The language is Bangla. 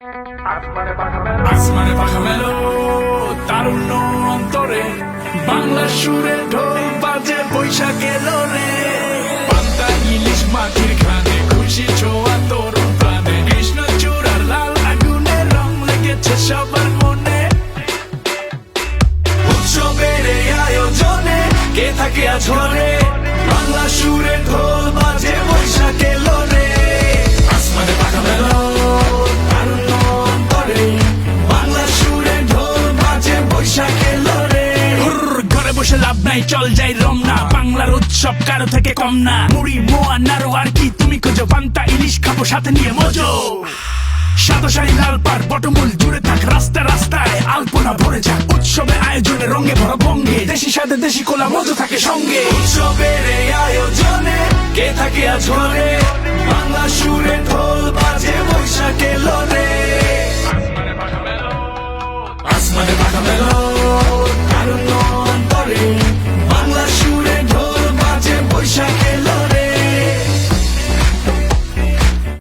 আসমানে পাখা মেলো তারুণ্য অন্তরে, বাংলা সুরে ঢোল বাজে বৈশাখ এলো রে। পান্তা ইলিশ মাটির ঘানে খুশি ছোঁয়া তোর প্রাণে, কৃষ্ণচূড়ার লাল আগুনে রং লেগেছে সবার মনে। উৎসবের এই আয়োজনে কে থাকে আজ ঘরে, বাংলা সুরে ঢোল বাজে বৈশাখ এলো রে। আসমানে পাখা মেলো তারুণ্য অন্তরে, বাংলা সুরে ঢোল বাজে বৈশাখ এলো রে। ঘরে বসে লাভ নাই, চল যাই রমনা, বাংলার উৎসব কারো থেকে কম না। মুড়ি মোয়া নাড়ু আর কি তুমি খোঁজো, পান্তা ইলিশ খাবো সাথে নিয়ে মজো। সাদা শাড়ি লাল পাড় বটমূল জুড়ে থাক, রাস্তা রাস্তায় আলপনা ভরে যাক। উৎসবে আয়োজনে রঙে ভরা বঙ্গে, দেশি সাথে দেশি কোলা মজা থাকে সঙ্গে। উৎসবের এই আয়োজনে কে থাকে আজ ঘরে, বাংলা সুরে ঢোল বাজে বৈশাখ এলো রে। আসমানে পাখা মেলো